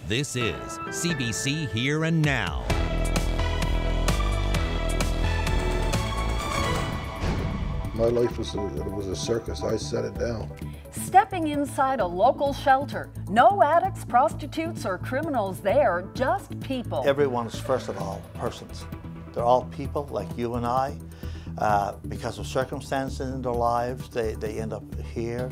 This is CBC Here and Now. My life was a circus. I set it down. Stepping inside a local shelter. No addicts, prostitutes, or criminals there, just people. Everyone's, first of all, persons. They're all people like you and I. Because of circumstances in their lives, they end up here.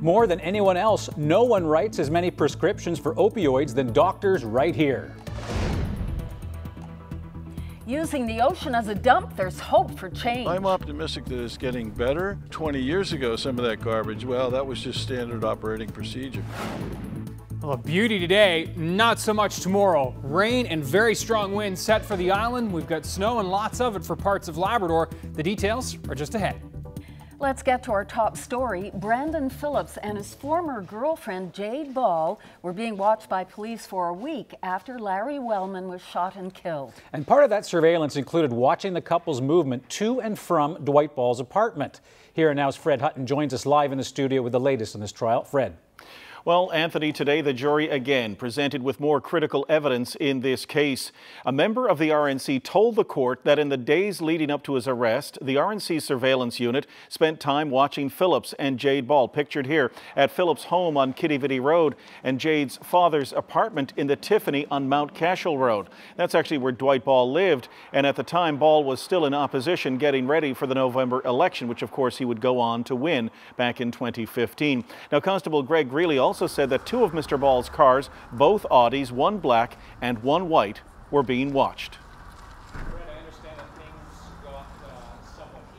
More than anyone else, no one writes as many prescriptions for opioids than doctors right here. Using the ocean as a dump, there's hope for change. I'm optimistic that it's getting better. 20 years ago, some of that garbage, well, that was just standard operating procedure. Well, beauty today, not so much tomorrow. Rain and very strong winds set for the island. We've got snow and lots of it for parts of Labrador. The details are just ahead. Let's get to our top story. Brandon Phillips and his former girlfriend, Jade Ball, were being watched by police for a week after Larry Wellman was shot and killed. And part of that surveillance included watching the couple's movement to and from Dwight Ball's apartment. Here and Now's Fred Hutton joins us live in the studio with the latest on this trial. Fred. Well, Anthony, today the jury again presented with more critical evidence in this case. A member of the RNC told the court that in the days leading up to his arrest, the RNC surveillance unit spent time watching Phillips and Jade Ball, pictured here at Phillips' home on Kittyvitty Road and Jade's father's apartment in the Tiffany on Mount Cashel Road. That's actually where Dwight Ball lived, and at the time Ball was still in opposition getting ready for the November election, which of course he would go on to win back in 2015. Now, Constable Greg Greeley also said that two of Mr. Ball's cars, both Audis, one black and one white, were being watched.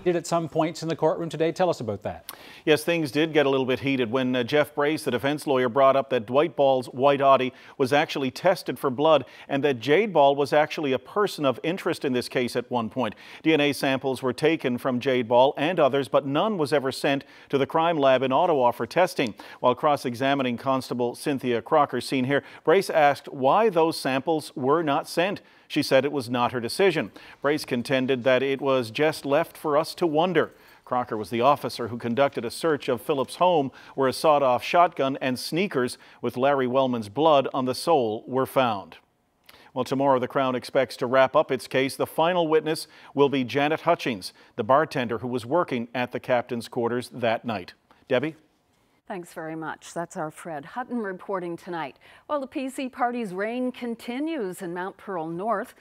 At some points in the courtroom today. Tell us about that. Yes, things did get a little bit heated when Jeff Brace, the defense lawyer, brought up that Dwight Ball's white Audi was actually tested for blood and that Jade Ball was actually a person of interest in this case at one point. DNA samples were taken from Jade Ball and others, but none was ever sent to the crime lab in Ottawa for testing. While cross-examining Constable Cynthia Crocker, seen here, Brace asked why those samples were not sent. She said it was not her decision. Brace contended that it was just left for us to wonder. Crocker was the officer who conducted a search of Phillips' home where a sawed-off shotgun and sneakers with Larry Wellman's blood on the sole were found. Well, tomorrow the Crown expects to wrap up its case. The final witness will be Janet Hutchings, the bartender who was working at the captain's quarters that night. Debbie? Thanks very much. That's our Fred Hutton reporting tonight. Well, the PC party's reign continues in Mount Pearl North.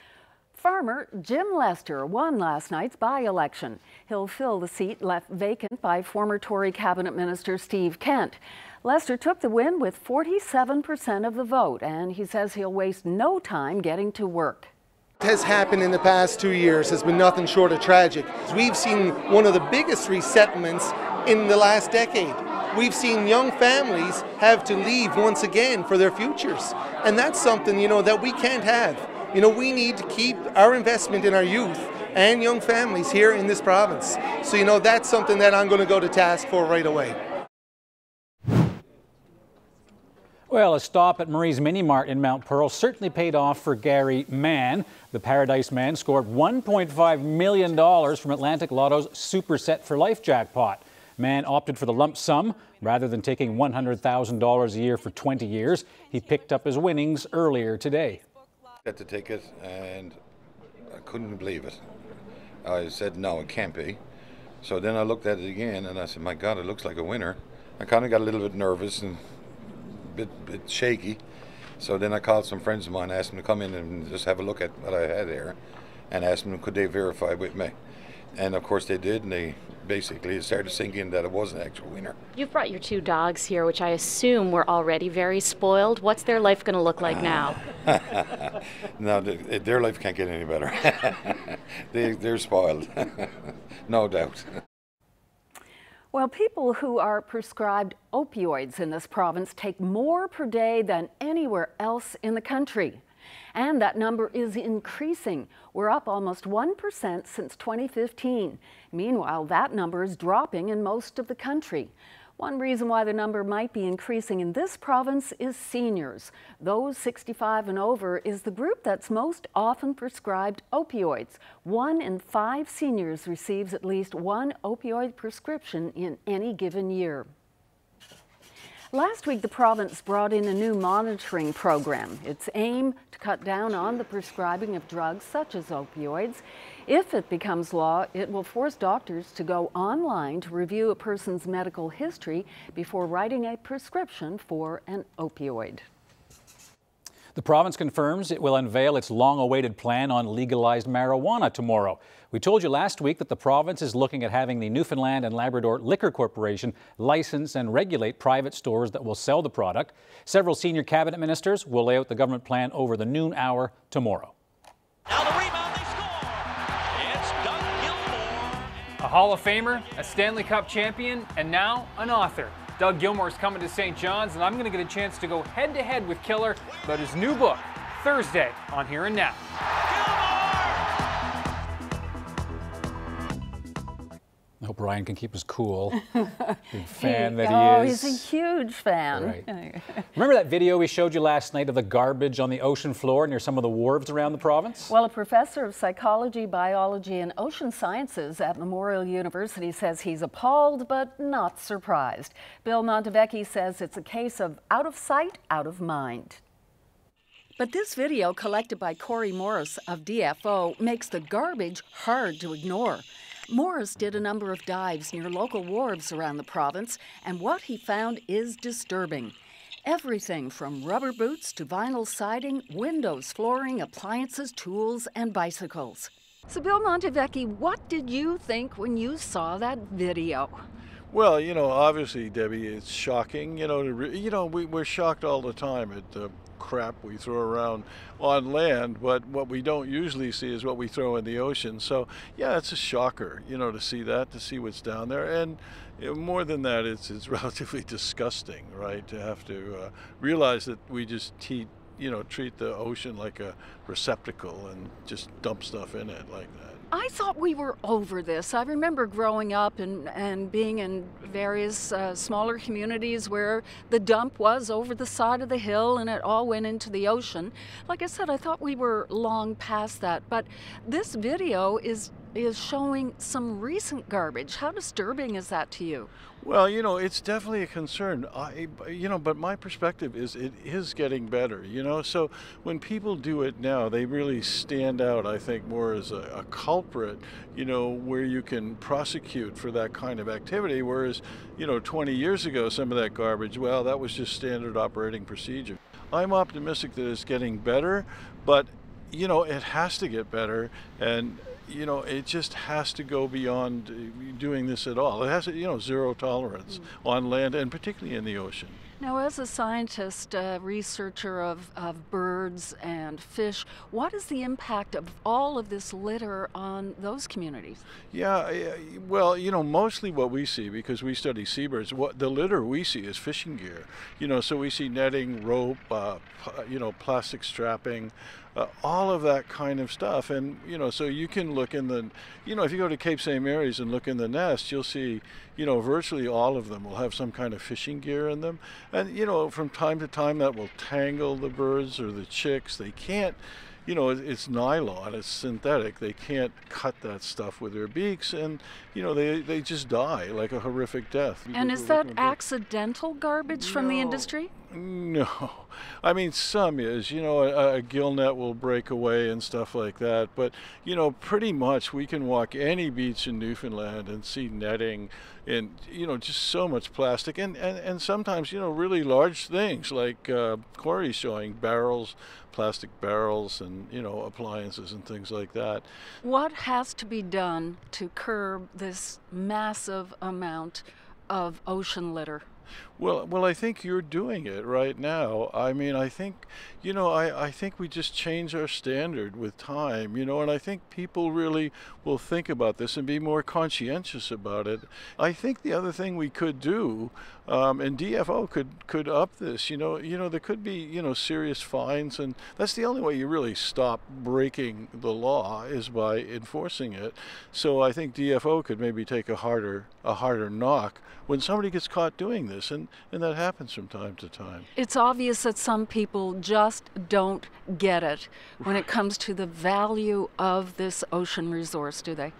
Farmer Jim Lester won last night's by-election. He'll fill the seat left vacant by former Tory Cabinet Minister Steve Kent. Lester took the win with 47% of the vote, and he says he'll waste no time getting to work. What has happened in the past 2 years has been nothing short of tragic. We've seen one of the biggest resettlements in the last decade. We've seen young families have to leave once again for their futures. And that's something, that we can't have. We need to keep our investment in our youth and young families here in this province. So, that's something that I'm going to go to task for right away. Well, a stop at Marie's Mini Mart in Mount Pearl certainly paid off for Gary Mann. The Paradise Man scored $1.5 million from Atlantic Lotto's Super Set for Life jackpot. Mann opted for the lump sum rather than taking $100,000 a year for 20 years. He picked up his winnings earlier today. I got the ticket and I couldn't believe it. I said, no, it can't be. So then I looked at it again and I said, my God, it looks like a winner. I kind of got a little bit nervous and a bit shaky. So then I called some friends of mine, asked them to come in and just have a look at what I had there and asked them, could they verify with me? And of course they did, and they basically started sinking that it was an actual winner. You've brought your two dogs here, which I assume were already very spoiled. What's their life going to look like now? No, their life can't get any better. They're spoiled, no doubt. Well, people who are prescribed opioids in this province take more per day than anywhere else in the country. And that number is increasing. We're up almost 1% since 2015. Meanwhile, that number is dropping in most of the country. One reason why the number might be increasing in this province is seniors. Those 65 and over is the group that's most often prescribed opioids. 1 in 5 seniors receives at least one opioid prescription in any given year. Last week, the province brought in a new monitoring program. Its aim to cut down on the prescribing of drugs such as opioids. If it becomes law, it will force doctors to go online to review a person's medical history before writing a prescription for an opioid. The province confirms it will unveil its long-awaited plan on legalized marijuana tomorrow. We told you last week that the province is looking at having the Newfoundland and Labrador Liquor Corporation license and regulate private stores that will sell the product. Several senior cabinet ministers will lay out the government plan over the noon hour tomorrow. Now the rebound, they score! It's Doug Gilmour. A Hall of Famer, a Stanley Cup champion, and now an author. Doug Gilmour's coming to St. John's, and I'm going to get a chance to go head-to-head with Killer about his new book, Thursday on Here and Now. I hope Ryan can keep us cool. Big fan that he is. He's a huge fan. Right. Remember that video we showed you last night of the garbage on the ocean floor near some of the wharves around the province? Well, a professor of psychology, biology, and ocean sciences at Memorial University says he's appalled but not surprised. Bill Montevecchi says it's a case of out of sight, out of mind. But this video collected by Corey Morris of DFO makes the garbage hard to ignore. Morris did a number of dives near local wharves around the province, and what he found is disturbing. Everything from rubber boots to vinyl siding, windows, flooring, appliances, tools, and bicycles. So, Bill Montevecchi, what did you think when you saw that video? Well, you know, obviously, Debbie, it's shocking. We're shocked all the time at the crap we throw around on land, but what we don't usually see is what we throw in the ocean. So, yeah, it's a shocker, to see that, to see what's down there. And more than that, it's relatively disgusting, right, to have to realize that we just treat the ocean like a receptacle and just dump stuff in it like that. I thought we were over this. I remember growing up and being in various smaller communities where the dump was over the side of the hill and it all went into the ocean. Like I said, I thought we were long past that. But this video is showing some recent garbage. How disturbing is that to you? Well, it's definitely a concern. But my perspective is it is getting better, So when people do it now, they really stand out, I think, more as a culprit, where you can prosecute for that kind of activity. Whereas, 20 years ago, some of that garbage, well, that was just standard operating procedure. I'm optimistic that it's getting better, but, it has to get better. And it just has to go beyond doing this at all. It has to, zero tolerance on land and particularly in the ocean. Now, as a scientist, researcher of birds and fish, what is the impact of all of this litter on those communities? Yeah, well, mostly what we see, because we study seabirds, the litter we see is fishing gear. So we see netting, rope, plastic strapping, all of that kind of stuff. And, so you can look in the, if you go to Cape St. Mary's and look in the nest, you'll see, virtually all of them will have some kind of fishing gear in them. And, from time to time that will tangle the birds or the chicks. They can't, it's nylon, it's synthetic. They can't cut that stuff with their beaks, and, they just die like a horrific death. And is that accidental garbage from the industry? No. I mean, some is, a gill net will break away and stuff like that. But, pretty much we can walk any beach in Newfoundland and see netting and, just so much plastic. And sometimes, really large things like Corey's showing, barrels, plastic barrels and, appliances and things like that. What has to be done to curb this massive amount of ocean litter? Well, I think you're doing it right now. I mean, I think, I think we just change our standard with time, and I think people really will think about this and be more conscientious about it. I think the other thing we could do, and DFO could up this, there could be, serious fines, and that's the only way you really stop breaking the law is by enforcing it. So I think DFO could maybe take a harder knock when somebody gets caught doing this, and that happens from time to time. It's obvious that some people just don't get it when it comes to the value of this ocean resource, do they?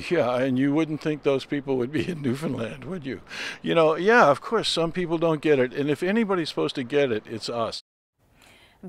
Yeah, and you wouldn't think those people would be in Newfoundland, would you? You know, yeah, of course, some people don't get it, and if anybody's supposed to get it, it's us.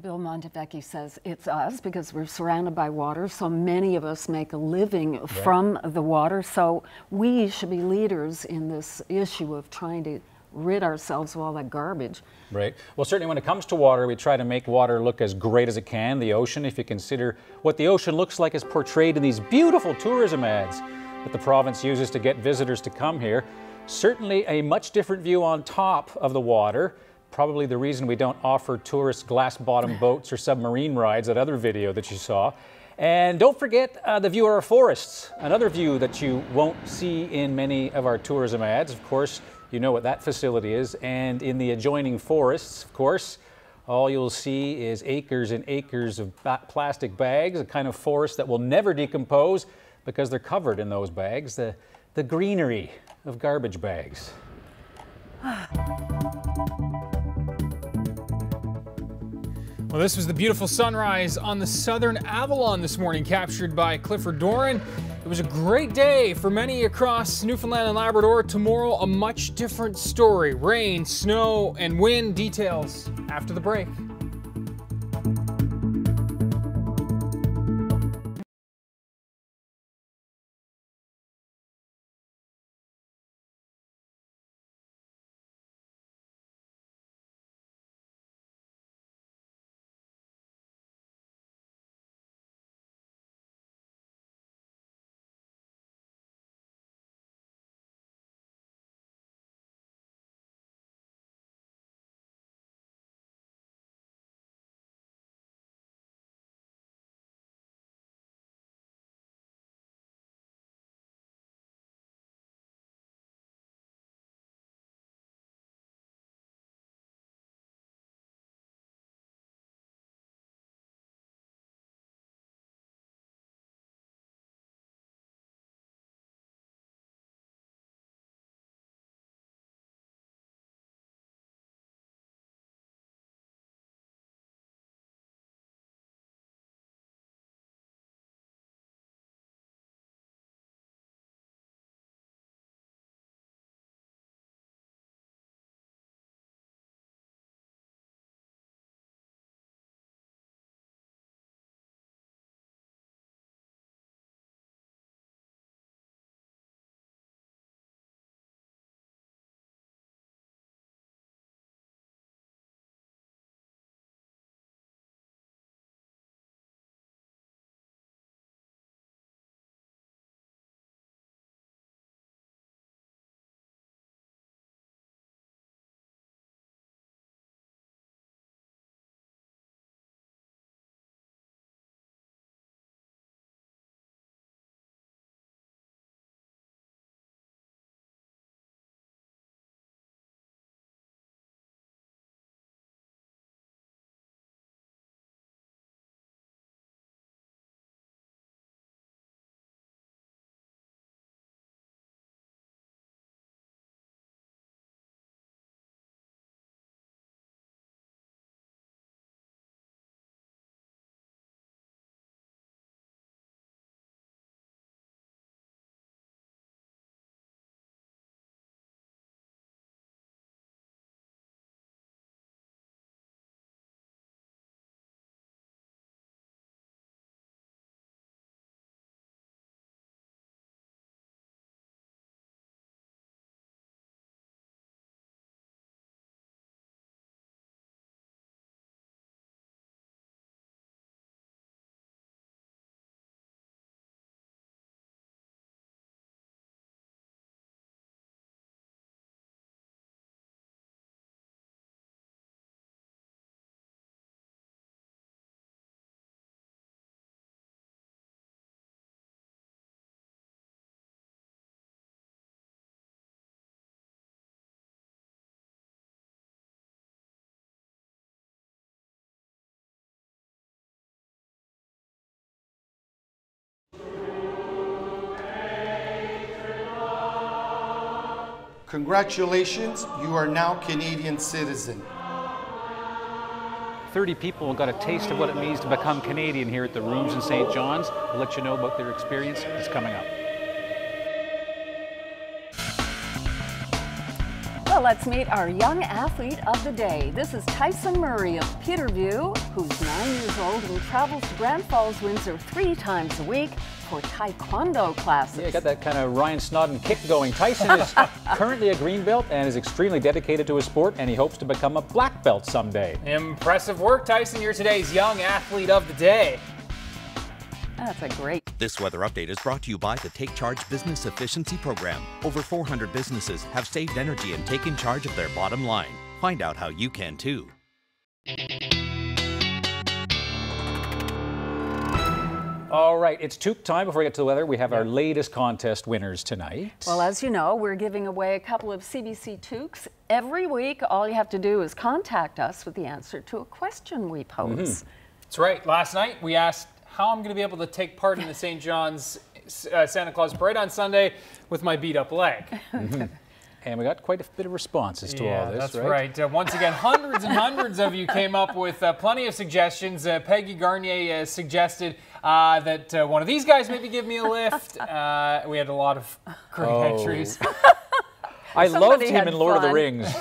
Bill Montevecchi says it's us because we're surrounded by water. So many of us make a living from the water. So we should be leaders in this issue of trying to rid ourselves of all that garbage. Right. Well, certainly when it comes to water, we try to make water look as great as it can. The ocean, if you consider what the ocean looks like, is portrayed in these beautiful tourism ads that the province uses to get visitors to come here. Certainly a much different view on top of the water. Probably the reason we don't offer tourists glass-bottom boats or submarine rides, that other video that you saw. And don't forget the view of our forests, another view that you won't see in many of our tourism ads. Of course, you know what that facility is. And in the adjoining forests, of course, all you'll see is acres and acres of plastic bags, a kind of forest that will never decompose because they're covered in those bags, the greenery of garbage bags. Well, this was the beautiful sunrise on the southern Avalon this morning, captured by Clifford Doran. It was a great day for many across Newfoundland and Labrador. Tomorrow, a much different story. Rain, snow, and wind. Details after the break. Congratulations, you are now Canadian citizen. 30 people got a taste of what it means to become Canadian here at the Rooms in St. John's. We'll let you know about their experience. It's coming up. Well, let's meet our young athlete of the day. This is Tyson Murray of Peterview, who's 9 years old and travels to Grand Falls, Windsor 3 times a week for Taekwondo classes. Yeah, got that kind of Ryan Snoddon kick going. Tyson is currently a green belt and is extremely dedicated to his sport, and he hopes to become a black belt someday. Impressive work, Tyson. You're today's young athlete of the day. That's a great. This weather update is brought to you by the Take Charge Business Efficiency Program. Over 400 businesses have saved energy and taken charge of their bottom line. Find out how you can too. All right, it's toque time. Before we get to the weather, we have our latest contest winners tonight. Well, as you know, we're giving away a couple of CBC toques. Every week, all you have to do is contact us with the answer to a question we pose. That's right. Last night, we asked how I'm going to be able to take part in the St. John's Santa Claus Parade on Sunday with my beat-up leg. And we got quite a bit of responses to all this, that's right. Once again, hundreds and hundreds of you came up with plenty of suggestions. Peggy Garnier suggested that one of these guys maybe give me a lift. We had a lot of great entries. I loved him in Lord of the Rings.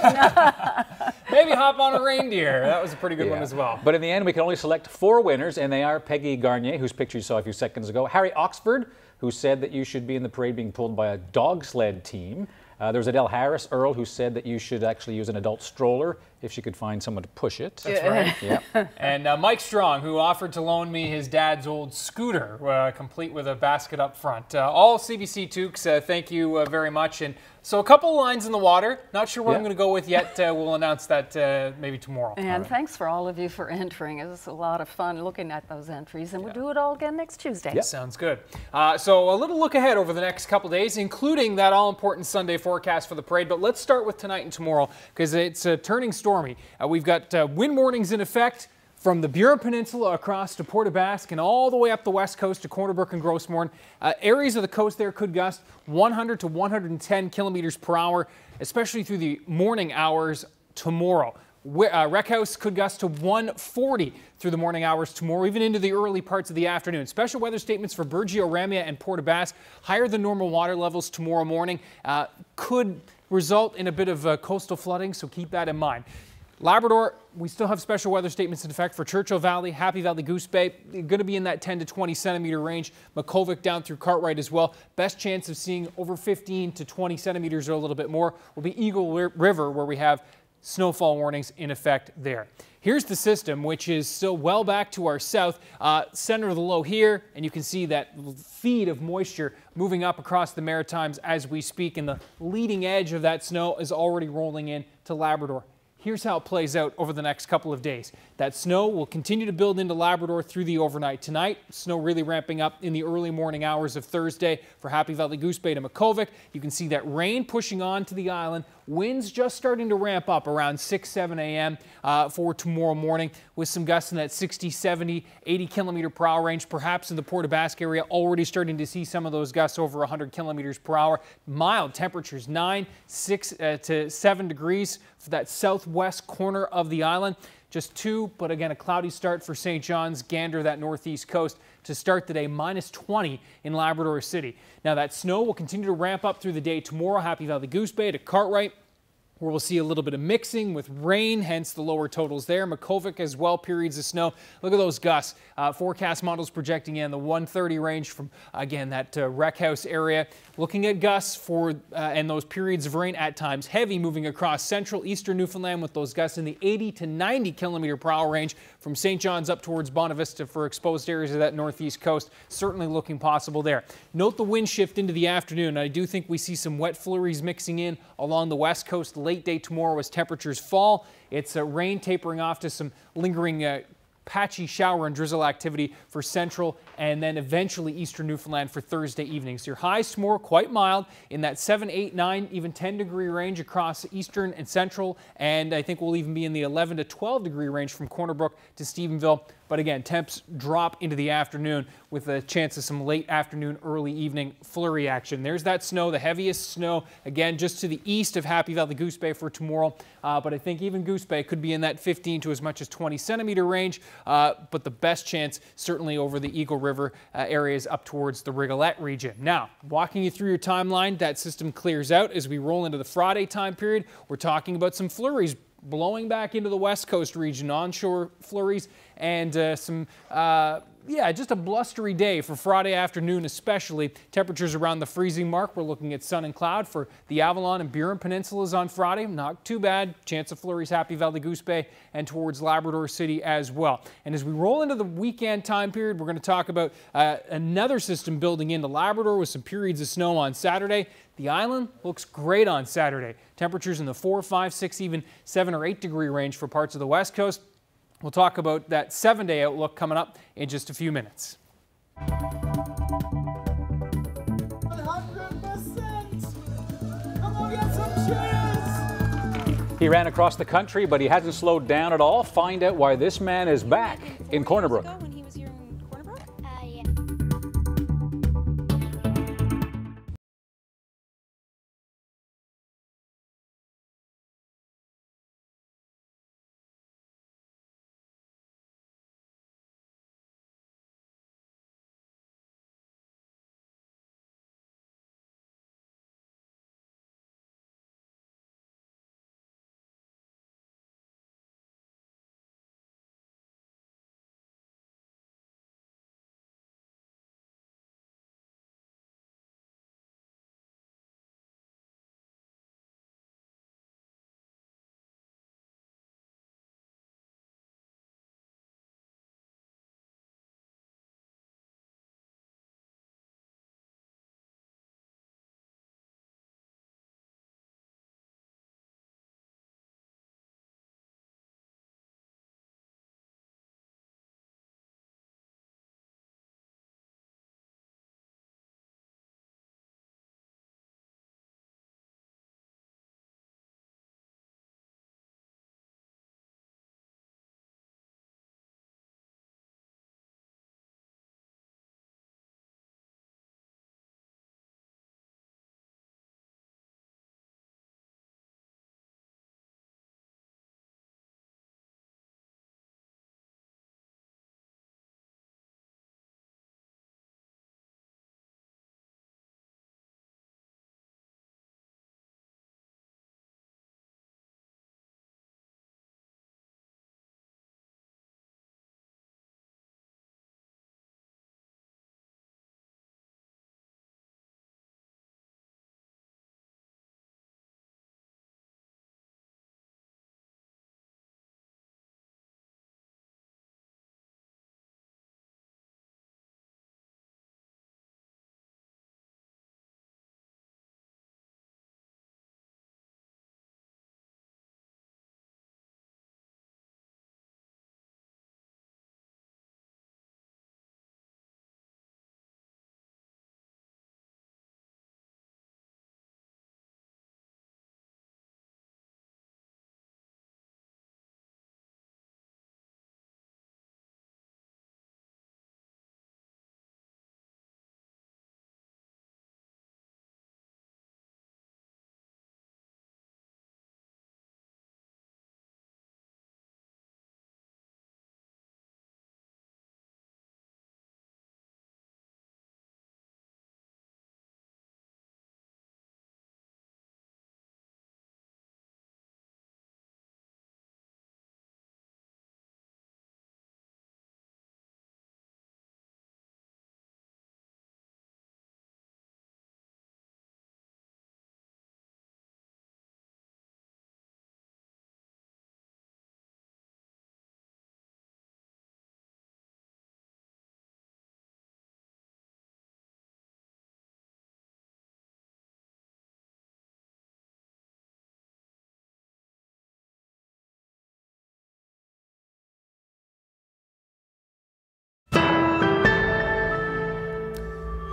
Maybe hop on a reindeer. That was a pretty good one as well. But in the end, we can only select 4 winners, and they are Peggy Garnier, whose picture you saw a few seconds ago, Harry Oxford, who said that you should be in the parade being pulled by a dog sled team. There was Adele Harris Earl, who said that you should actually use an adult stroller if she could find someone to push it. That's right. Yeah. And Mike Strong, who offered to loan me his dad's old scooter, complete with a basket up front. All CBC toques, thank you very much. And so a couple lines in the water. Not sure what I'm going to go with yet. We'll announce that maybe tomorrow. And thanks for all of you for entering. It was a lot of fun looking at those entries, and we'll do it all again next Tuesday. Yep. Sounds good. So a little look ahead over the next couple days, including that all-important Sunday forecast for the parade. But let's start with tonight and tomorrow, because it's turning stormy. We've got wind warnings in effect from the Burin Peninsula across to Port aux Basques and all the way up the west coast to Corner Brook and Gros Morne. Areas of the coast there could gust 100 to 110 kilometers per hour, especially through the morning hours tomorrow. Wreck House could gust to 140 through the morning hours tomorrow, even into the early parts of the afternoon. Special weather statements for Burgeo, Ramea, and Port aux Basques. Higher than normal water levels tomorrow morning could result in a bit of coastal flooding, so keep that in mind. Labrador, we still have special weather statements in effect for Churchill Valley, Happy Valley, Goose Bay. Going to be in that 10 to 20 centimeter range. Makovic down through Cartwright as well. Best chance of seeing over 15 to 20 centimeters or a little bit more will be Eagle River, where we have snowfall warnings in effect there. Here's the system, which is still well back to our south, center of the low here, and you can see that feed of moisture moving up across the Maritimes as we speak, and the leading edge of that snow is already rolling in to Labrador. Here's how it plays out over the next couple of days. That snow will continue to build into Labrador through the overnight tonight. Snow really ramping up in the early morning hours of Thursday for Happy Valley, Goose Bay to Makovic. You can see that rain pushing on to the island. Winds just starting to ramp up around 6, 7 a.m. For tomorrow morning with some gusts in that 60, 70, 80 kilometer per hour range. Perhaps in the Port aux Basques area, already starting to see some of those gusts over 100 kilometers per hour. Mild temperatures, 9, 6 to 7 degrees for that southwest corner of the island. Just 2, but again, a cloudy start for St. John's, Gander, that northeast coast to start the day, minus 20 in Labrador City. Now that snow will continue to ramp up through the day tomorrow, Happy Valley, Goose Bay to Cartwright, where we'll see a little bit of mixing with rain, hence the lower totals there. Makovic as well, periods of snow. Look at those gusts. Forecast models projecting in the 130 range from, again, that Wreck House area. Looking at gusts for and those periods of rain at times heavy moving across central eastern Newfoundland with those gusts in the 80 to 90 kilometer per hour range from St. John's up towards Bonavista for exposed areas of that northeast coast. Certainly looking possible there. Note the wind shift into the afternoon. I do think we see some wet flurries mixing in along the west coast late day tomorrow as temperatures fall. It's rain tapering off to some lingering patchy shower and drizzle activity for central and then eventually eastern Newfoundland for Thursday evening. So your highs tomorrow quite mild in that 7, 8, 9, even 10 degree range across eastern and central, and I think we'll even be in the 11 to 12 degree range from Corner Brook to Stephenville But again, temps drop into the afternoon with a chance of some late afternoon, early evening flurry action. There's that snow, the heaviest snow, again, just to the east of Happy Valley Goose Bay for tomorrow. But I think even Goose Bay could be in that 15 to as much as 20 centimeter range. But the best chance certainly over the Eagle River areas up towards the Rigolette region. Now, walking you through your timeline, that system clears out as we roll into the Friday time period. We're talking about some flurries blowing back into the west coast region, onshore flurries, and just a blustery day for Friday afternoon especially. Temperatures around the freezing mark. We're looking at sun and cloud for the Avalon and Burin Peninsulas on Friday. Not too bad. Chance of flurries Happy Valley Goose Bay and towards Labrador City as well. And as we roll into the weekend time period, we're going to talk about another system building into Labrador with some periods of snow on Saturday. The island looks great on Saturday. Temperatures in the 4, 5, 6, even 7 or 8 degree range for parts of the west coast. We'll talk about that 7-day outlook coming up in just a few minutes. 100%! Come on, get some cheers! He ran across the country, but he hasn't slowed down at all. Find out why this man is back in Corner Brook.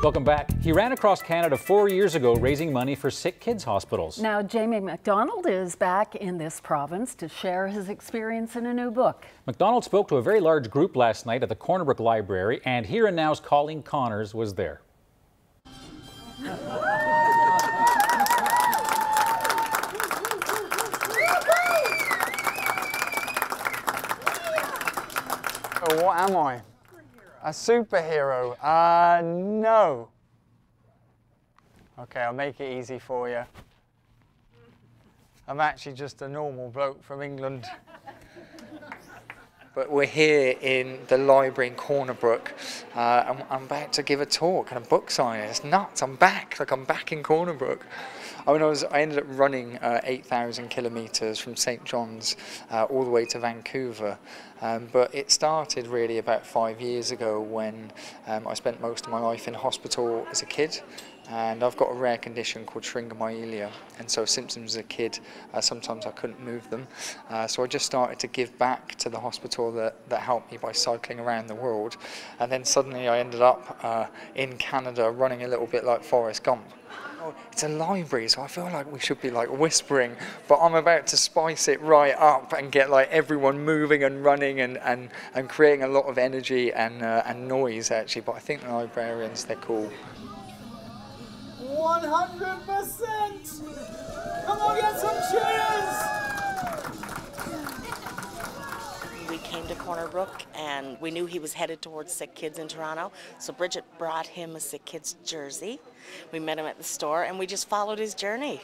Welcome back. He ran across Canada 4 years ago raising money for sick kids' hospitals. Now, Jamie MacDonald is back in this province to share his experience in a new book. MacDonald spoke to a very large group last night at the Corner Brook Library, and Here and Now's Colleen Connors was there. What am I? A superhero? No. Okay, I'll make it easy for you. I'm actually just a normal bloke from England. But we're here in the library in Corner Brook. I'm about to give a talk and a book signing. It's nuts. I'm back. Like, I'm back in Corner Brook. I ended up running 8,000 kilometres from St John's all the way to Vancouver. But it started really about 5 years ago when I spent most of my life in hospital as a kid. And I've got a rare condition called syringomyelia, and so symptoms as a kid, sometimes I couldn't move them. So I just started to give back to the hospital that helped me by cycling around the world. And then suddenly I ended up in Canada running a little bit like Forrest Gump. It's a library, so I feel like we should be like whispering, but I'm about to spice it right up and get like everyone moving and running and creating a lot of energy and noise actually. But I think the librarians, they're cool. 100%! Come on, get some cheers! We came to Corner Brook and we knew he was headed towards Sick Kids in Toronto, so Bridget brought him a Sick Kids jersey. We met him at the store and we just followed his journey,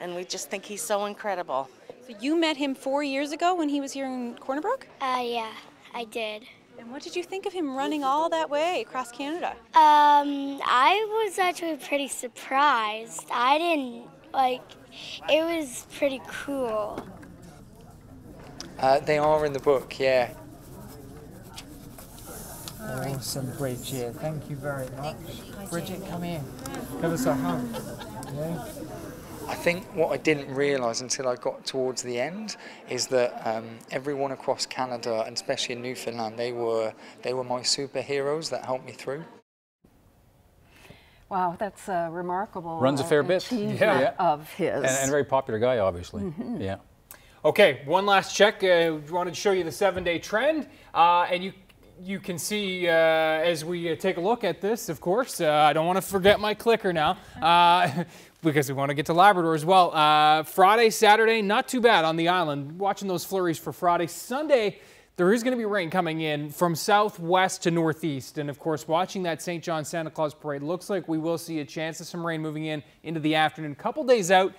and we just think he's so incredible. So you met him 4 years ago when he was here in Corner Brook? Yeah, I did. And what did you think of him running all that way across Canada? I was actually pretty surprised. I didn't, it was pretty cool. They are in the book, yeah. Awesome, Bridget. Thank you very much. Bridget, come here. Give us a hug. Yeah. I think what I didn't realise until I got towards the end is that everyone across Canada, and especially in Newfoundland, they were my superheroes that helped me through. Wow, that's a remarkable Runs a fair bit. achievement of his. And a very popular guy, obviously. Mm-hmm. Yeah. Okay, one last check. We wanted to show you the 7-day trend, and you can see as we take a look at this, of course, I don't want to forget my clicker now, because we want to get to Labrador as well. Friday, Saturday, not too bad on the island. Watching those flurries for Friday. Sunday, there is going to be rain coming in from southwest to northeast. And of course, watching that St. John Santa Claus parade, looks like we will see a chance of some rain moving in into the afternoon. A couple days out,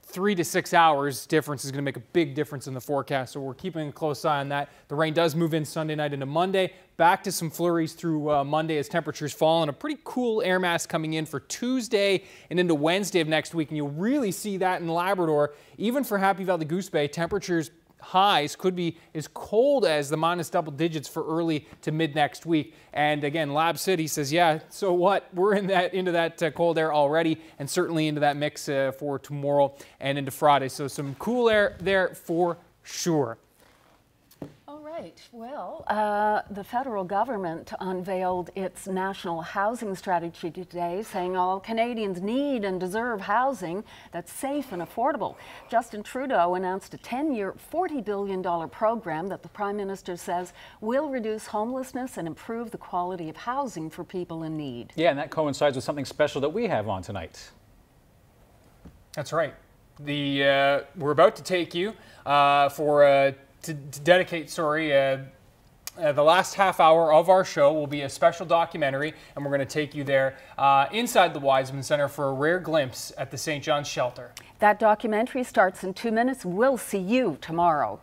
3 to 6 hours difference is going to make a big difference in the forecast, so we're keeping a close eye on that. The rain does move in Sunday night into Monday, back to some flurries through Monday as temperatures fall, and a pretty cool air mass coming in for Tuesday and into Wednesday of next week, and you'll really see that in Labrador. Even for Happy Valley Goose Bay, temperatures highs could be as cold as the minus double digits for early to mid next week. And again, Lab City says, yeah, so what? We're into that cold air already, and certainly into that mix for tomorrow and into Friday. So some cool air there for sure. All right. Well, the federal government unveiled its national housing strategy today, saying all Canadians need and deserve housing that's safe and affordable. Justin Trudeau announced a 10-year, $40 billion program that the Prime Minister says will reduce homelessness and improve the quality of housing for people in need. Yeah, and that coincides with something special that we have on tonight. That's right. We're about to take you to dedicate, the last half hour of our show will be a special documentary, and we're going to take you there inside the Wiseman Center for a rare glimpse at the St. John's Shelter. That documentary starts in 2 minutes. We'll see you tomorrow.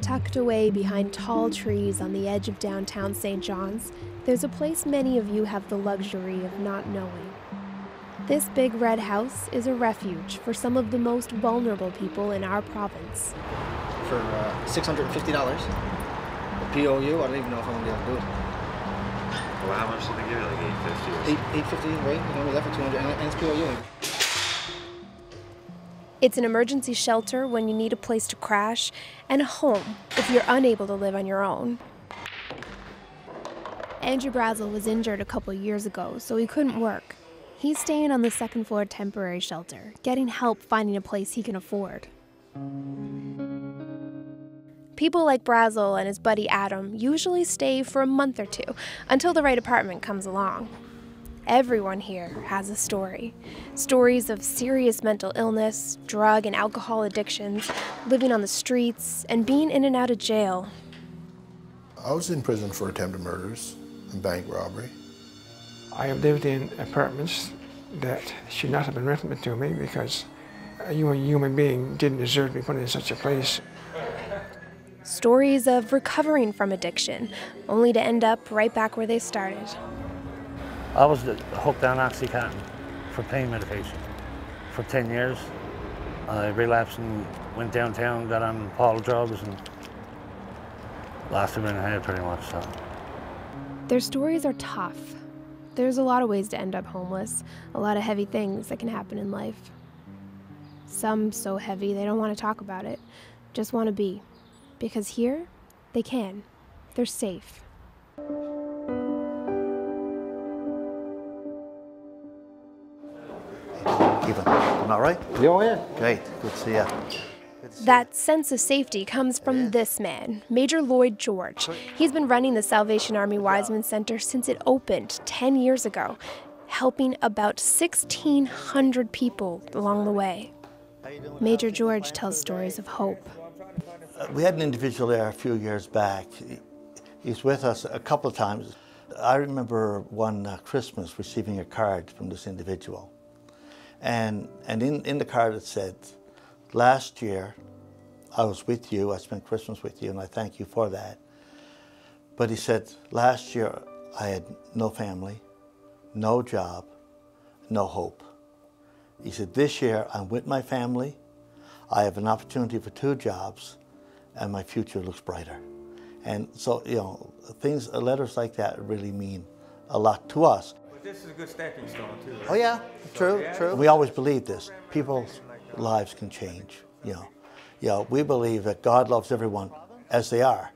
Tucked away behind tall trees on the edge of downtown St. John's, there's a place many of you have the luxury of not knowing. This big red house is a refuge for some of the most vulnerable people in our province. For $650, the POU, I don't even know if I'm going to be able to do it. Well, how much did they give you, like $850? $850, right? You know, we left for $200, and it's POU. It's an emergency shelter when you need a place to crash, and a home if you're unable to live on your own. Andrew Brazel was injured a couple years ago, so he couldn't work. He's staying on the second floor temporary shelter, getting help finding a place he can afford. People like Brazel and his buddy Adam usually stay for a month or two until the right apartment comes along. Everyone here has a story. Stories of serious mental illness, drug and alcohol addictions, living on the streets, and being in and out of jail. I was in prison for attempted murders and bank robbery. I have lived in apartments that should not have been rented to me because a human being didn't deserve to be put in such a place. Stories of recovering from addiction, only to end up right back where they started. I was hooked on Oxycontin for pain medication for 10 years. I relapsed and went downtown, got on Paul drugs, and lost them in the head pretty much. So. Their stories are tough. There's a lot of ways to end up homeless, a lot of heavy things that can happen in life. Some so heavy they don't want to talk about it, just want to be. Because here, they can. They're safe. Am I right? Oh, yeah. Great, good to see you. That sense of safety comes from this man, Major Lloyd George. He's been running the Salvation Army Wiseman Center since it opened 10 years ago, helping about 1,600 people along the way. Major George tells stories of hope. We had an individual there a few years back. He's with us a couple of times. I remember one Christmas receiving a card from this individual. And in the card it said, "Last year I was with you, I spent Christmas with you, and I thank you for that." But he said, "Last year I had no family, no job, no hope." He said, "This year I'm with my family, I have an opportunity for 2 jobs, and my future looks brighter." And so, you know, letters like that really mean a lot to us. But this is a good stepping stone too, right? Oh yeah, true, true. We always believe this. People's lives can change, you know. We believe that God loves everyone as they are,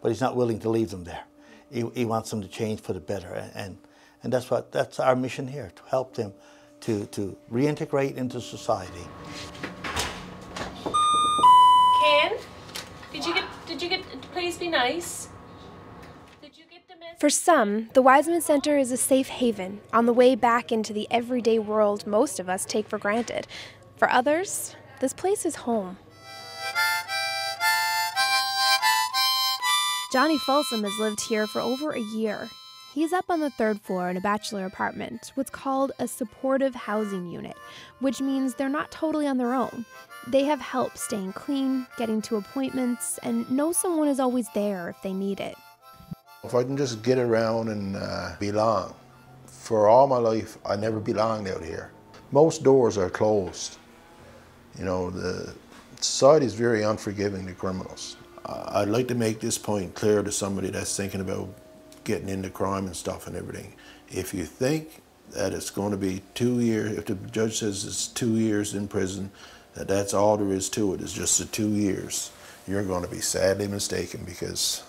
but He's not willing to leave them there. He wants them to change for the better, and that's our mission here, to help them to reintegrate into society. Ken, did you get? Please be nice. For some, the Wiseman Center is a safe haven on the way back into the everyday world most of us take for granted. For others, this place is home. Johnny Folsom has lived here for over a year. He's up on the 3rd floor in a bachelor apartment, what's called a supportive housing unit, which means they're not totally on their own. They have help staying clean, getting to appointments, and know someone is always there if they need it. If I can just get around and belong. For all my life, I never belonged out here. Most doors are closed. You know, the society is very unforgiving to criminals. I'd like to make this point clear to somebody that's thinking about getting into crime and stuff and everything. If you think that it's going to be 2 years, if the judge says it's 2 years in prison, that's all there is to it, is just the 2 years, you're going to be sadly mistaken, because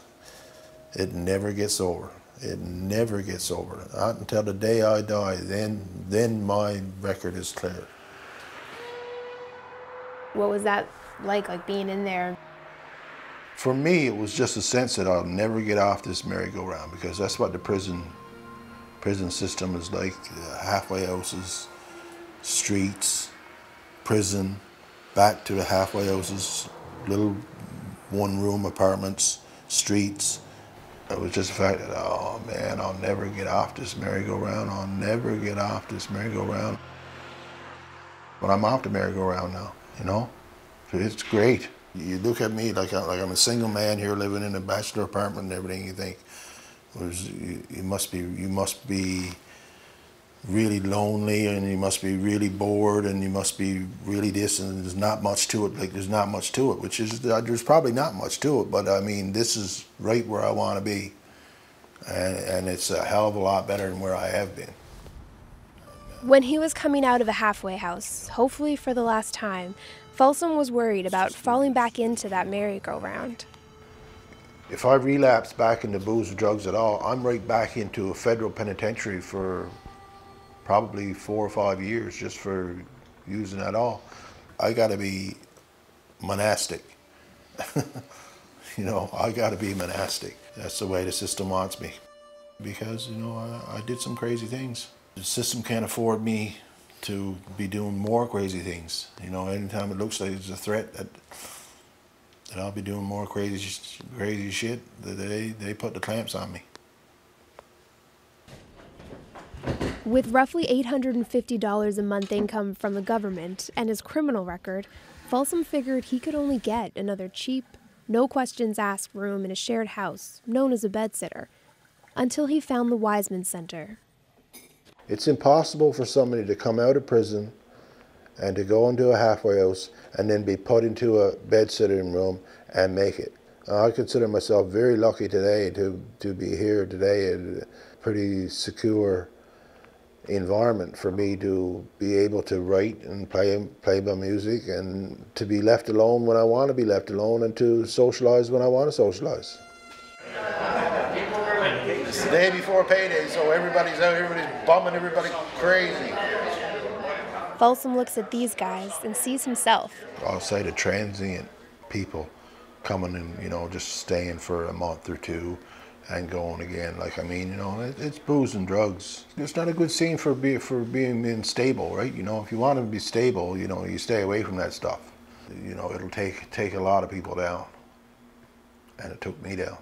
it never gets over. It never gets over. Not until the day I die, then my record is clear. What was that like being in there? For me, it was just a sense that I'll never get off this merry-go-round, because that's what the prison system is like. Halfway houses, streets, prison, back to the halfway houses, little one-room apartments, streets. It was just the fact that, oh man, I'll never get off this merry-go-round. I'll never get off this merry-go-round. But I'm off the merry-go-round now, you know? It's great. You look at me like I'm a single man here living in a bachelor apartment and everything. You think, you must be really lonely, and you must be really bored, and you must be really this, and there's not much to it. Like, there's not much to it, which is, there's probably not much to it, but I mean, this is right where I want to be, and it's a hell of a lot better than where I have been. When he was coming out of a halfway house, hopefully for the last time, Folsom was worried about falling back into that merry-go-round. If I relapse back into booze or drugs at all, I'm right back into a federal penitentiary for probably 4 or 5 years just for using that all. I gotta be monastic. You know, I gotta be monastic. That's the way the system wants me. Because, you know, I did some crazy things. The system can't afford me to be doing more crazy things. You know, anytime it looks like there's a threat that I'll be doing more crazy shit, they put the clamps on me. With roughly $850 a month income from the government and his criminal record, Folsom figured he could only get another cheap, no-questions-asked room in a shared house known as a bedsitter, until he found the Wiseman Center. It's impossible for somebody to come out of prison and to go into a halfway house and then be put into a bed-sitting room and make it. I consider myself very lucky today to be here today in a pretty secure environment for me to be able to write and play my music, and to be left alone when I want to be left alone, and to socialize when I want to socialize. It's the day before payday, so everybody's out, everybody's bumming, everybody crazy. Folsom looks at these guys and sees himself. I'll say the transient people coming and, you know, just staying for a month or two and going again. Like, I mean, you know, it's booze and drugs. It's not a good scene for being stable, right? You know, if you want to be stable, you know, you stay away from that stuff. You know, it'll take a lot of people down, and it took me down.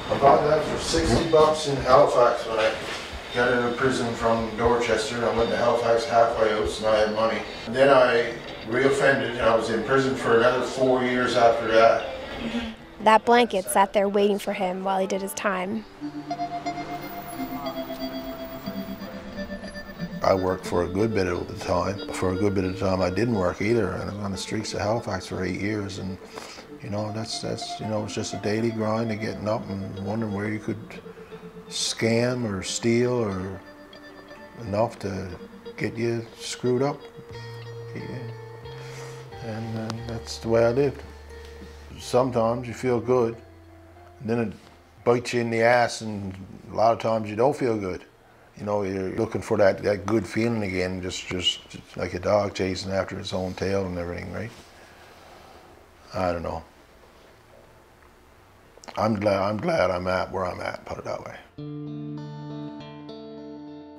I bought that for $60 in Halifax got out of prison from Dorchester. I went to Halifax halfway house and I had money. And then I reoffended and I was in prison for another 4 years after that. That blanket sat there waiting for him while he did his time. I worked for a good bit of the time. For a good bit of the time I didn't work either, and I was on the streets of Halifax for 8 years, and you know, that's you know, it's just a daily grind of getting up and wondering where you could scam or steal or enough to get you screwed up. Yeah. And that's the way I lived. Sometimes you feel good, and then it bites you in the ass, and a lot of times you don't feel good. You know, you're looking for that good feeling again, just like a dog chasing after its own tail and everything, right? I don't know. I'm glad I'm at where I'm at, put it that way.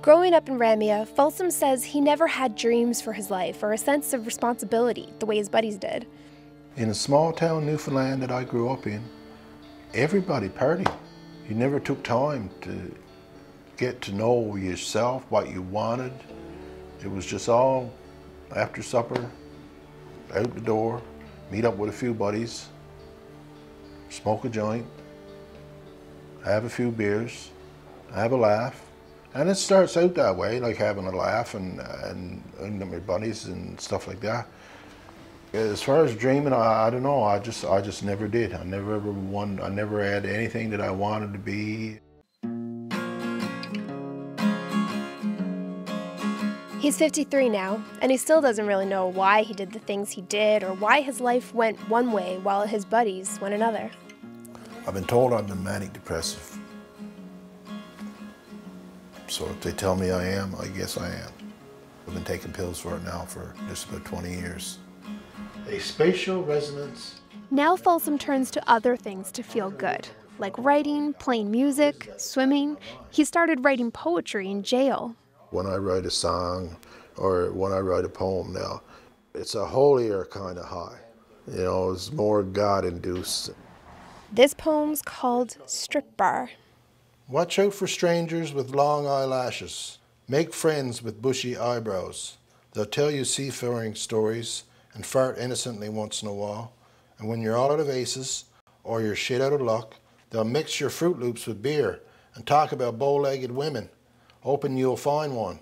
Growing up in Ramea, Folsom says he never had dreams for his life or a sense of responsibility the way his buddies did. In a small town Newfoundland that I grew up in, everybody partied. You never took time to get to know yourself, what you wanted. It was just all after supper, out the door, meet up with a few buddies, smoke a joint, have a few beers, have a laugh. And it starts out that way, like having a laugh and with my buddies and stuff like that. As far as dreaming, I don't know, I just never did. I never had anything that I wanted to be. He's 53 now, and he still doesn't really know why he did the things he did or why his life went one way while his buddies went another. I've been told I've been manic depressive. So if they tell me I am, I guess I am. I've been taking pills for it now for just about 20 years. A spatial resonance. Now Folsom turns to other things to feel good, like writing, playing music, swimming. He started writing poetry in jail. When I write a song or when I write a poem now, it's a holier kind of high. You know, it's more God-induced. This poem's called Strip Bar. Watch out for strangers with long eyelashes. Make friends with bushy eyebrows. They'll tell you seafaring stories and fart innocently once in a while. And when you're all out of aces or you're shit out of luck, they'll mix your Fruit Loops with beer and talk about bow-legged women, hoping you'll find one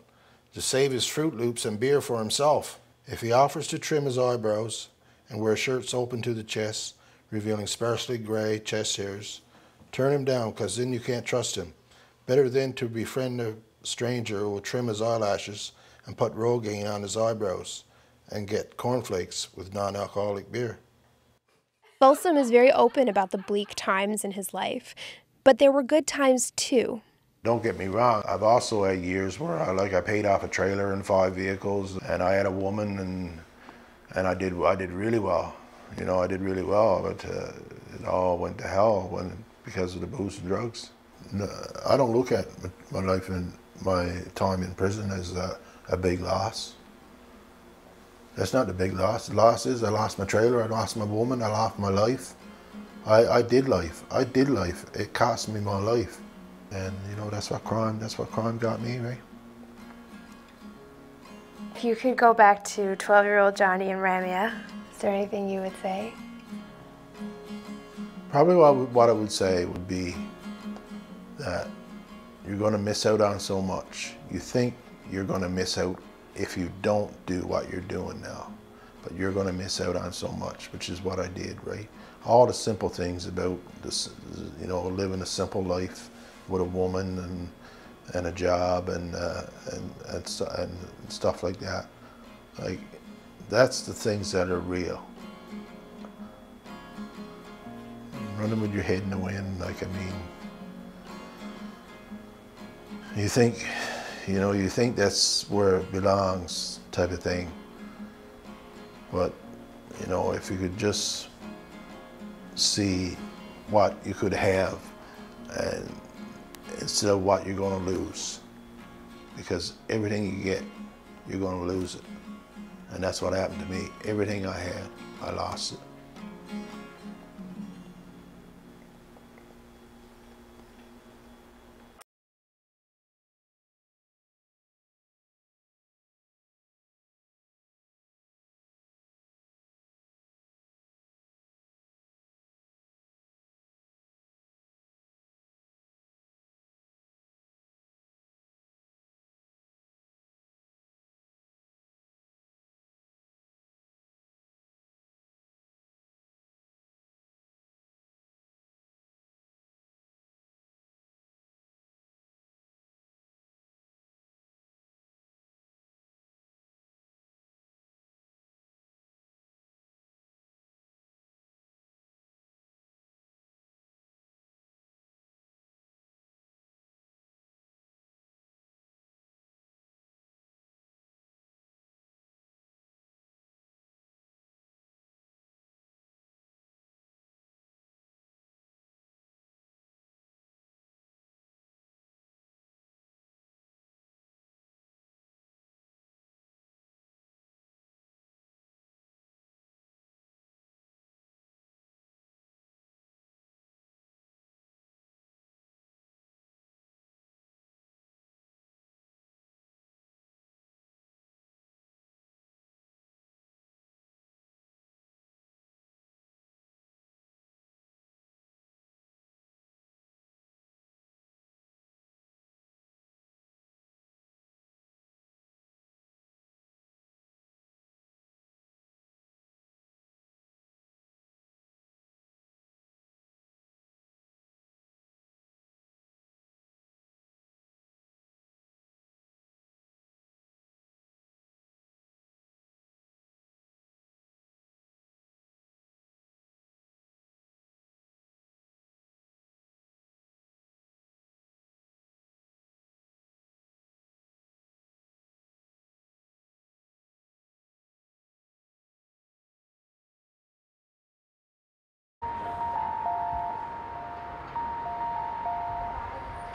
to save his Fruit Loops and beer for himself. If he offers to trim his eyebrows and wear shirts open to the chest, revealing sparsely gray chest hairs, turn him down, because then you can't trust him. Better then to befriend a stranger who will trim his eyelashes and put Rogaine on his eyebrows and get cornflakes with non-alcoholic beer. Folsom is very open about the bleak times in his life, but there were good times too. Don't get me wrong, I've also had years where I paid off a trailer and 5 vehicles, and I had a woman, and I did really well. You know, I did really well, but it all went to hell because of the booze and drugs. No, I don't look at my life and my time in prison as a big loss. That's not the big loss. The loss is I lost my trailer, I lost my woman, I lost my life. I did life. It cost me my life. And you know, that's what crime got me, right? If you could go back to 12-year-old Johnny in Ramea, is there anything you would say? Probably what I would say would be that you're going to miss out on so much. You think you're going to miss out if you don't do what you're doing now, but you're going to miss out on so much, which is what I did, right? All the simple things about this, you know, living a simple life with a woman and a job and stuff like that. Like, that's the things that are real. Running with your head in the wind, like, I mean, you think that's where it belongs, type of thing. But, you know, if you could just see what you could have and instead of what you're going to lose, because everything you get, you're going to lose it. And that's what happened to me. Everything I had, I lost it.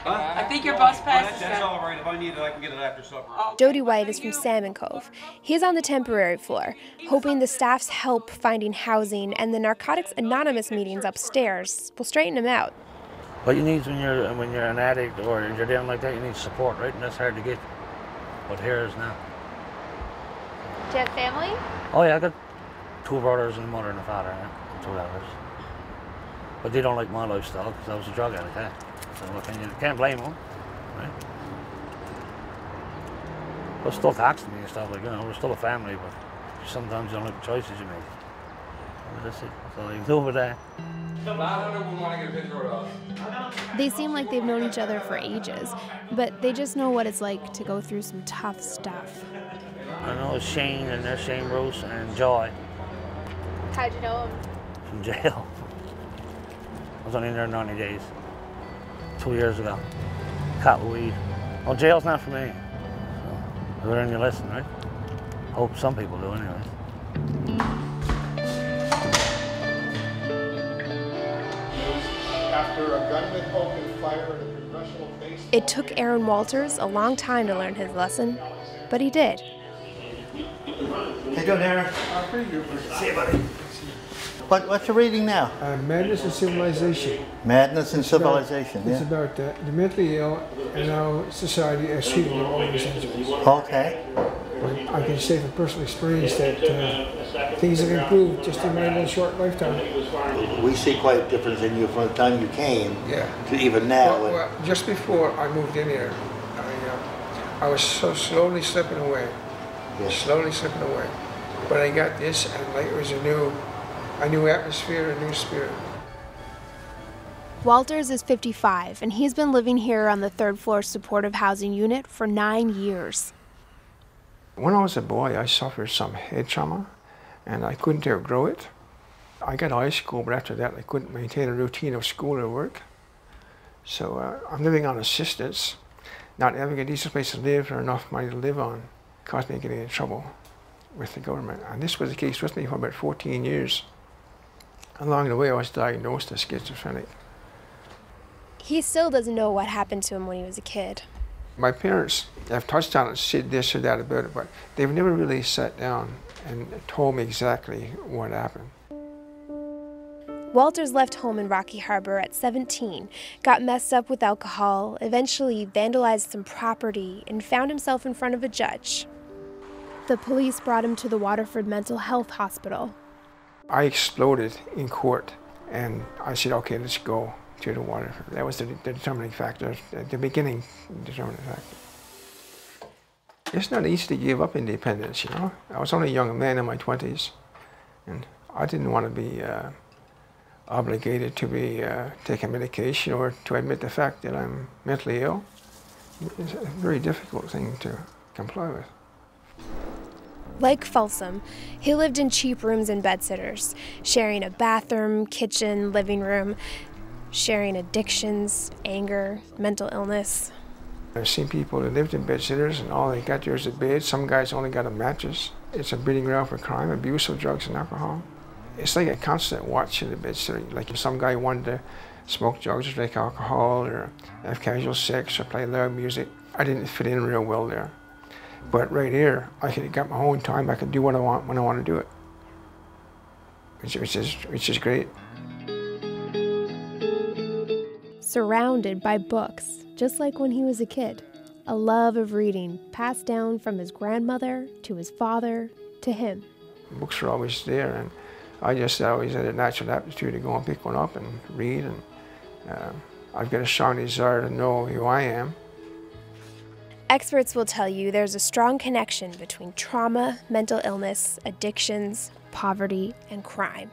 I think your bus pass is That's all right. If I need it, I can get it after supper. Jody White is from Salmon Cove. He's on the temporary floor, hoping the staff's help finding housing and the Narcotics Anonymous meetings upstairs will straighten him out. What you need when you're an addict or you're down like that, you need support, right? And that's hard to get. But here is now. Do you have family? Oh yeah, I got 2 brothers and a mother and a father, yeah, and 2 daughters. But they don't like my lifestyle because I was a drug addict, eh? So you can't blame them, right? They're still taxing me and stuff like, we're still a family, but sometimes you don't like the choices you make. That's it. That's all you can do with that. They seem like they've known each other for ages, but they just know what it's like to go through some tough stuff. I know Shane and there's Shane Bruce and Joy. How'd you know them? From jail. I was only in there 90 days. 2 years ago. Cat weed. Well, jail's not for me. So, learn your lesson, right? Hope some people do, anyways. After a gunman opened fire at a congressional base. It took Aaron Walters a long time to learn his lesson, but he did. How you doing, Aaron? Pretty good. See you, buddy. What you reading now? Madness and Civilization. Madness and Civilization, It's about the mentally ill and how society has treated them over the centuries. Okay. I can say from personal experience that things have improved just in my little short lifetime. We see quite a difference in you from the time you came to even now. Well, just before I moved in here, I was so slowly slipping away. Slowly slipping away. But I got this, and like it was a new atmosphere, a new spirit. Walters is 55, and he's been living here on the 3rd floor supportive housing unit for 9 years. When I was a boy, I suffered some head trauma, and I couldn't outgrow it. I got high school, but after that, I couldn't maintain a routine of school or work. So I'm living on assistance, not having a decent place to live or enough money to live on, caused me getting in trouble with the government. And this was the case with me for about 14 years. Along the way, I was diagnosed as schizophrenic. He still doesn't know what happened to him when he was a kid. My parents have touched on it, said this or that about it, but they've never really sat down and told me exactly what happened. Walters left home in Rocky Harbor at 17, got messed up with alcohol, eventually vandalized some property, and found himself in front of a judge. The police brought him to the Waterford Mental Health Hospital. I exploded in court, and I said, okay, let's go to the Waterford. That was the determining factor, the beginning determining factor. It's not easy to give up independence, you know. I was only a young man in my 20s, and I didn't want to be obligated to be taking medication or to admit the fact that I'm mentally ill. It's a very difficult thing to comply with. Like Folsom, he lived in cheap rooms and bedsitters, sharing a bathroom, kitchen, living room, sharing addictions, anger, mental illness. I've seen people that lived in bedsitters and all they got there is a bed. Some guys only got a mattress. It's a breeding ground for crime, abuse of drugs and alcohol. It's like a constant watch in the bedsitter. Like if some guy wanted to smoke drugs or drink alcohol or have casual sex or play loud music, I didn't fit in real well there. But right here, I could got my own time. I could do what I want when I want to do it, which is great. Surrounded by books, just like when he was a kid. A love of reading passed down from his grandmother to his father to him. Books are always there, and I just always had a natural aptitude to go and pick one up and read. And I've got a strong desire to know who I am. Experts will tell you there's a strong connection between trauma, mental illness, addictions, poverty, and crime.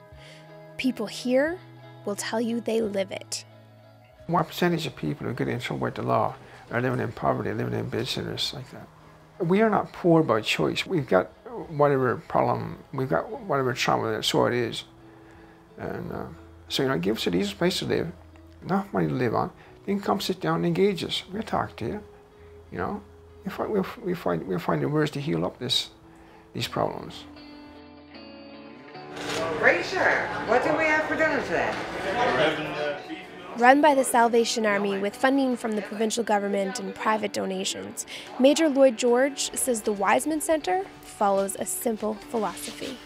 People here will tell you they live it. What percentage of people who get in trouble with the law are living in poverty, living in bedsitters like that? We are not poor by choice. We've got whatever problem, we've got whatever trauma that so it is. And so, you know, give us a decent place to live, enough money to live on, then come sit down and engage us. We'll talk to you. You know, we'll find the words to heal up these problems. Rachel, what do we have for dinner today? Run by the Salvation Army with funding from the provincial government and private donations, Major Lloyd George says the Wiseman Centre follows a simple philosophy.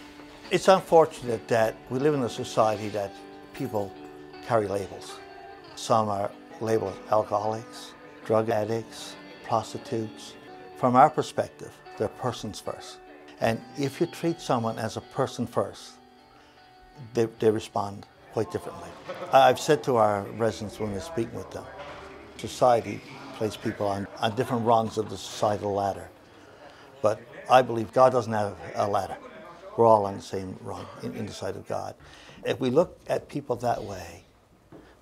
It's unfortunate that we live in a society that people carry labels. Some are labeled alcoholics, drug addicts, prostitutes. From our perspective, they're persons first. And if you treat someone as a person first, they respond quite differently. I've said to our residents when we're speaking with them, society places people on different rungs of the societal ladder. But I believe God doesn't have a ladder. We're all on the same rung in the sight of God. If we look at people that way,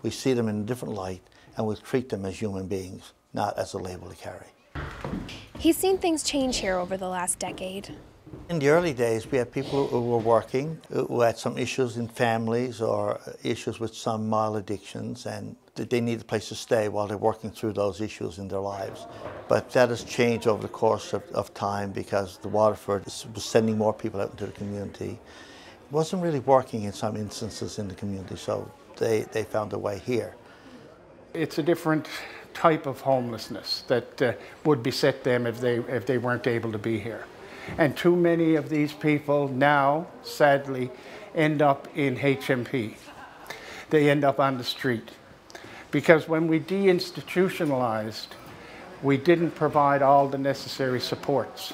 we see them in a different light and we treat them as human beings, not as a label to carry. He's seen things change here over the last decade. In the early days, we had people who were working, who had some issues in families or issues with some mild addictions, and they needed a place to stay while they're working through those issues in their lives. But that has changed over the course of time because the Waterford was sending more people out into the community. It wasn't really working in some instances in the community, so they found their way here. It's a different type of homelessness that would beset them if they weren't able to be here. And too many of these people now, sadly, end up in HMP. They end up on the street. Because when we deinstitutionalized, we didn't provide all the necessary supports.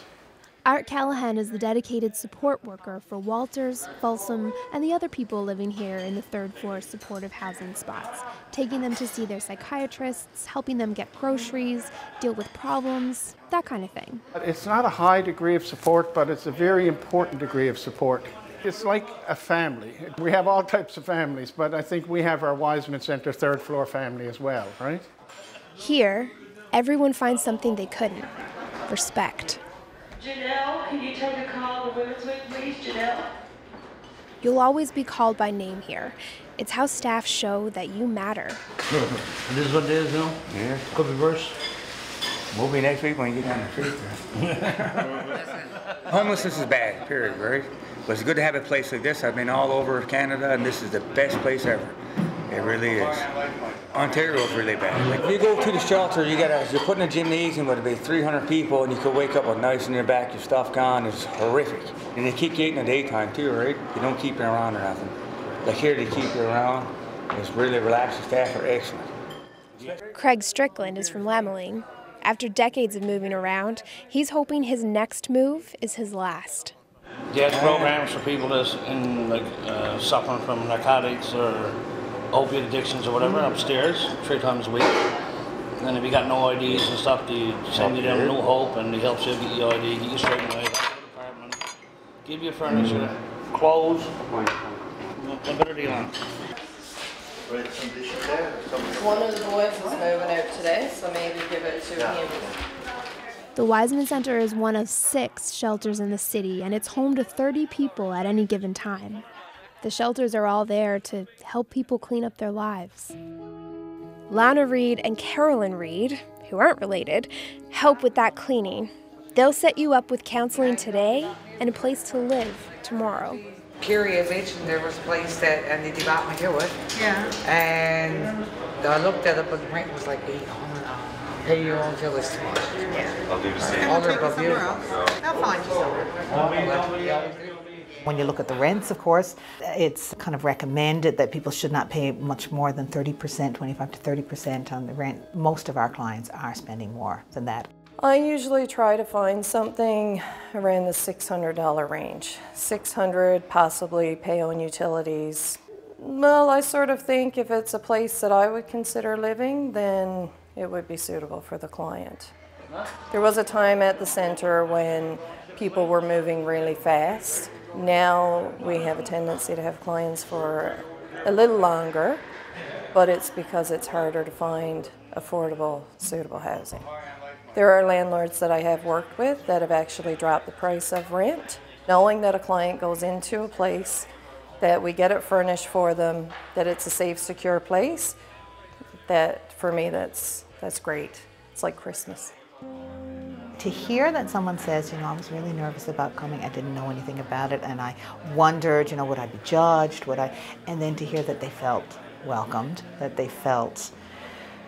Art Callahan is the dedicated support worker for Walters, Folsom, and the other people living here in the third floor supportive housing spots, taking them to see their psychiatrists, helping them get groceries, deal with problems, that kind of thing. It's not a high degree of support, but it's a very important degree of support. It's like a family. We have all types of families, but I think we have our Wiseman Centre third floor family as well, right? Here, everyone finds something they couldn't: respect. Janelle, can you tell me to call the women's wing, please, Janelle? You'll always be called by name here. It's how staff show that you matter. This is what it is, you know? Yeah. Could be worse. We'll be next week when you get down the street. Homelessness is bad, period, right? But it's good to have a place like this. I've been all over Canada, and this is the best place ever. It really is. Ontario is really bad. Like, if you go to the shelter, you're put in a gymnasium with about 300 people, and you could wake up with knives in your back, your stuff gone. It's horrific. And they keep you in the daytime too, right? They don't keep you around or nothing. Like here, they keep you around. It's really relaxed. The staff are excellent. Craig Strickland is from Lameling. After decades of moving around, he's hoping his next move is his last. They have programs for people that's suffering from narcotics or opiate addictions or whatever upstairs 3 times a week. And if you got no IDs and stuff, they send you down New Hope and they help you get your ID, get you straight away, apartment, give you furniture, clothes, a better deal on. One of the boys is moving out today, so maybe give it to him. The Wiseman Centre is one of 6 shelters in the city, and it's home to 30 people at any given time. The shelters are all there to help people clean up their lives. Lana Reed and Carolyn Reed, who aren't related, help with that cleaning. They'll set you up with counseling today and a place to live tomorrow. Curie had mentioned there was a place that and the development here would. Yeah. And I looked at it, but the rent was like $800. Pay your own bill is too much. Yeah. I'll do the same. All their above you. I'll find you somewhere. When you look at the rents, of course, it's kind of recommended that people should not pay much more than 30%, 25 to 30% on the rent. Most of our clients are spending more than that. I usually try to find something around the $600 range. $600, possibly pay on utilities. Well, I sort of think if it's a place that I would consider living, then it would be suitable for the client. There was a time at the center when people were moving really fast. Now we have a tendency to have clients for a little longer, but it's because it's harder to find affordable, suitable housing. There are landlords that I have worked with that have actually dropped the price of rent, knowing that a client goes into a place, that we get it furnished for them, that it's a safe, secure place. That, for me, that's great. It's like Christmas. To hear that someone says, I was really nervous about coming, I didn't know anything about it, and I wondered, would I be judged, and then to hear that they felt welcomed, that they felt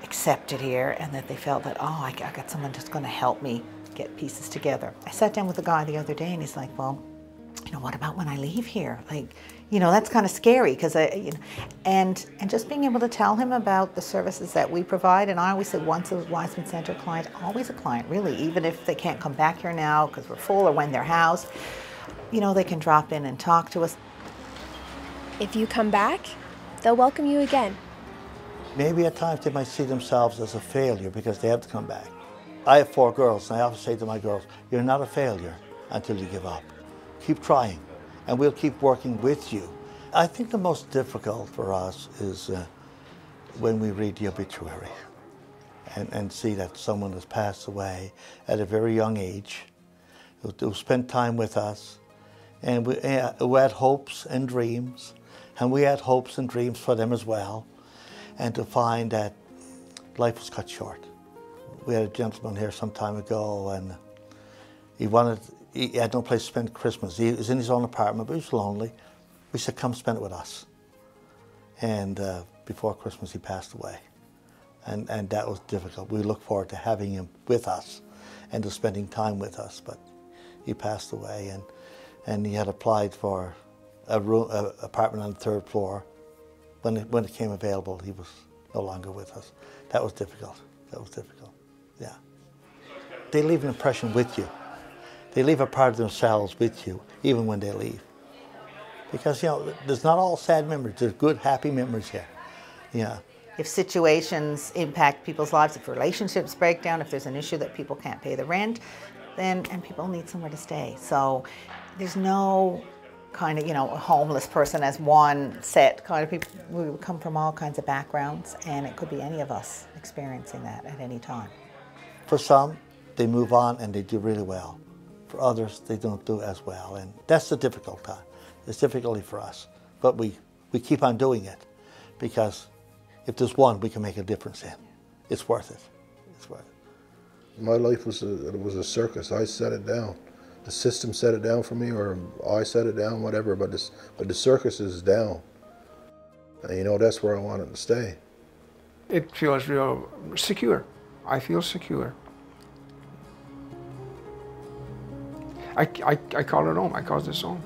accepted here, and that they felt that, oh, I got someone that's going to help me get pieces together. I sat down with a guy the other day and he's like, well, you know, what about when I leave here? Like, you know, that's kind of scary because and just being able to tell him about the services that we provide. And I always say, once a Wiseman Center client, always a client, really, even if they can't come back here now because we're full or when they're housed, you know, they can drop in and talk to us. If you come back, they'll welcome you again. Maybe at times they might see themselves as a failure because they have to come back. I have 4 girls, and I often say to my girls, you're not a failure until you give up. Keep trying, and we'll keep working with you. I think the most difficult for us is when we read the obituary and see that someone has passed away at a very young age, who spent time with us, and who had hopes and dreams, and we had hopes and dreams for them as well, and to find that life was cut short. We had a gentleman here some time ago, and he had no place to spend Christmas. He was in his own apartment, but he was lonely. We said, come spend it with us. And before Christmas, he passed away. And that was difficult. We look forward to having him with us and to spending time with us, but he passed away, and he had applied for a apartment on the 3rd floor. When it came available, he was no longer with us. That was difficult. That was difficult. Yeah. They leave an impression with you. They leave a part of themselves with you, even when they leave. Because, you know, there's not all sad memories. There's good, happy memories here. Yeah. If situations impact people's lives, if relationships break down, if there's an issue that people can't pay the rent, and people need somewhere to stay. So there's no kind of, you know, a homeless person as one set kind of people. We come from all kinds of backgrounds, and it could be any of us experiencing that at any time. For some, they move on and they do really well. For others, they don't do as well, and that's the difficult time. It's difficulty for us, but we keep on doing it, because if there's one we can make a difference in, it's worth it. It's worth it. My life was a circus. I set it down. The system set it down for me, or I set it down, whatever. But the circus is down, and you know that's where I wanted to stay. It feels real secure. I feel secure. I call it home. I call this home.